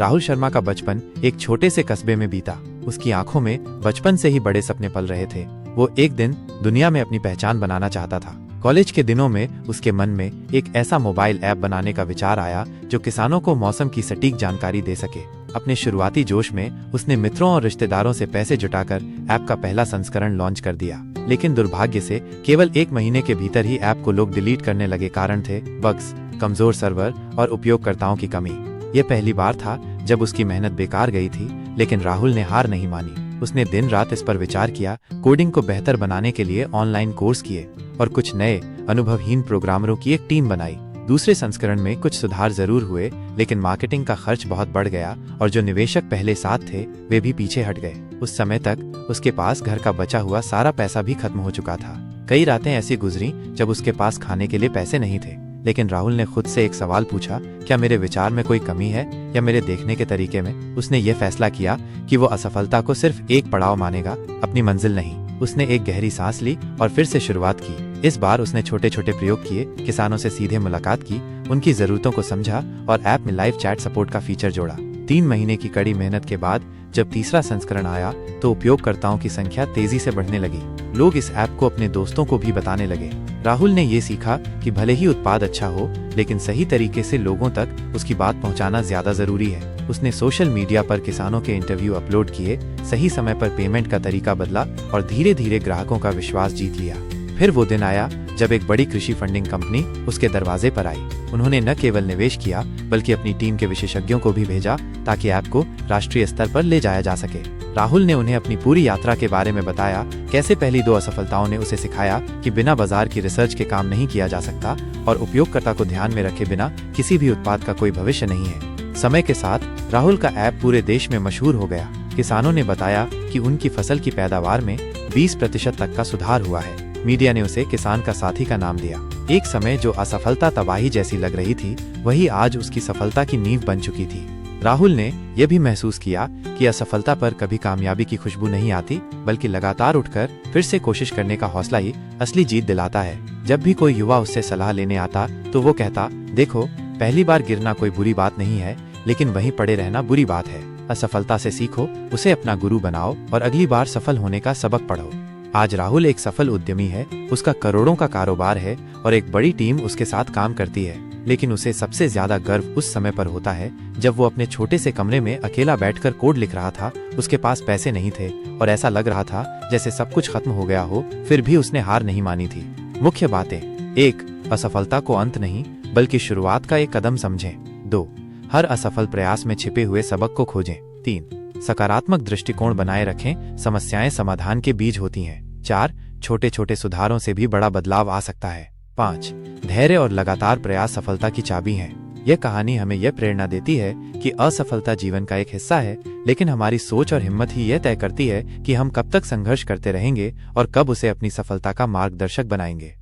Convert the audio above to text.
राहुल शर्मा का बचपन एक छोटे से कस्बे में बीता। उसकी आंखों में बचपन से ही बड़े सपने पल रहे थे। वो एक दिन दुनिया में अपनी पहचान बनाना चाहता था। कॉलेज के दिनों में उसके मन में एक ऐसा मोबाइल ऐप बनाने का विचार आया जो किसानों को मौसम की सटीक जानकारी दे सके। अपने शुरुआती जोश में उसने मित्रों और रिश्तेदारों से पैसे जुटाकर ऐप का पहला संस्करण लॉन्च कर दिया। लेकिन दुर्भाग्य से केवल 1 महीने के भीतर ही ऐप को लोग डिलीट करने लगे। कारण थे बग्स, कमजोर सर्वर और उपयोगकर्ताओं की कमी। ये पहली बार था जब उसकी मेहनत बेकार गई थी, लेकिन राहुल ने हार नहीं मानी। उसने दिन रात इस पर विचार किया, कोडिंग को बेहतर बनाने के लिए ऑनलाइन कोर्स किए और कुछ नए अनुभवहीन प्रोग्रामरों की एक टीम बनाई। दूसरे संस्करण में कुछ सुधार जरूर हुए, लेकिन मार्केटिंग का खर्च बहुत बढ़ गया और जो निवेशक पहले साथ थे वे भी पीछे हट गए। उस समय तक उसके पास घर का बचा हुआ सारा पैसा भी खत्म हो चुका था। कई रातें ऐसी गुजरी जब उसके पास खाने के लिए पैसे नहीं थे। लेकिन राहुल ने खुद से एक सवाल पूछा, क्या मेरे विचार में कोई कमी है या मेरे देखने के तरीके में? उसने ये फैसला किया कि वो असफलता को सिर्फ एक पड़ाव मानेगा, अपनी मंजिल नहीं। उसने एक गहरी सांस ली और फिर से शुरुआत की। इस बार उसने छोटे छोटे प्रयोग किए, किसानों से सीधे मुलाकात की, उनकी जरूरतों को समझा और ऐप में लाइव चैट सपोर्ट का फीचर जोड़ा। 3 महीने की कड़ी मेहनत के बाद जब तीसरा संस्करण आया तो उपयोगकर्ताओं की संख्या तेजी से बढ़ने लगी। लोग इस ऐप को अपने दोस्तों को भी बताने लगे। राहुल ने ये सीखा कि भले ही उत्पाद अच्छा हो, लेकिन सही तरीके से लोगों तक उसकी बात पहुंचाना ज्यादा जरूरी है। उसने सोशल मीडिया पर किसानों के इंटरव्यू अपलोड किए, सही समय पर पेमेंट का तरीका बदला और धीरे धीरे ग्राहकों का विश्वास जीत लिया। फिर वो दिन आया जब एक बड़ी कृषि फंडिंग कंपनी उसके दरवाजे पर आई। उन्होंने न केवल निवेश किया बल्कि अपनी टीम के विशेषज्ञों को भी भेजा ताकि ऐप को राष्ट्रीय स्तर पर ले जाया जा सके। राहुल ने उन्हें अपनी पूरी यात्रा के बारे में बताया, कैसे पहली 2 असफलताओं ने उसे सिखाया कि बिना बाजार की रिसर्च के काम नहीं किया जा सकता और उपयोगकर्ता को ध्यान में रखे बिना किसी भी उत्पाद का कोई भविष्य नहीं है। समय के साथ राहुल का ऐप पूरे देश में मशहूर हो गया। किसानों ने बताया कि उनकी फसल की पैदावार में 20% तक का सुधार हुआ है। मीडिया ने उसे किसान का साथी का नाम दिया। एक समय जो असफलता तबाही जैसी लग रही थी, वही आज उसकी सफलता की नींव बन चुकी थी। राहुल ने यह भी महसूस किया कि असफलता पर कभी कामयाबी की खुशबू नहीं आती, बल्कि लगातार उठकर फिर से कोशिश करने का हौसला ही असली जीत दिलाता है। जब भी कोई युवा उससे सलाह लेने आता तो वो कहता, देखो, पहली बार गिरना कोई बुरी बात नहीं है, लेकिन वहीं पड़े रहना बुरी बात है। असफलता से सीखो, उसे अपना गुरु बनाओ और अगली बार सफल होने का सबक पढ़ो। आज राहुल एक सफल उद्यमी है, उसका करोड़ों का कारोबार है और एक बड़ी टीम उसके साथ काम करती है। लेकिन उसे सबसे ज्यादा गर्व उस समय पर होता है जब वो अपने छोटे से कमरे में अकेला बैठकर कोड लिख रहा था। उसके पास पैसे नहीं थे और ऐसा लग रहा था जैसे सब कुछ खत्म हो गया हो, फिर भी उसने हार नहीं मानी थी। मुख्य बातें: 1. असफलता को अंत नहीं बल्कि शुरुआत का एक कदम समझें। 2. हर असफल प्रयास में छिपे हुए सबक को खोजें। 3. सकारात्मक दृष्टिकोण बनाए रखें, समस्याएं समाधान के बीज होती हैं। 4. छोटे छोटे सुधारों से भी बड़ा बदलाव आ सकता है। 5. धैर्य और लगातार प्रयास सफलता की चाबी हैं। यह कहानी हमें यह प्रेरणा देती है कि असफलता जीवन का एक हिस्सा है, लेकिन हमारी सोच और हिम्मत ही यह तय करती है कि हम कब तक संघर्ष करते रहेंगे और कब उसे अपनी सफलता का मार्गदर्शक बनाएंगे।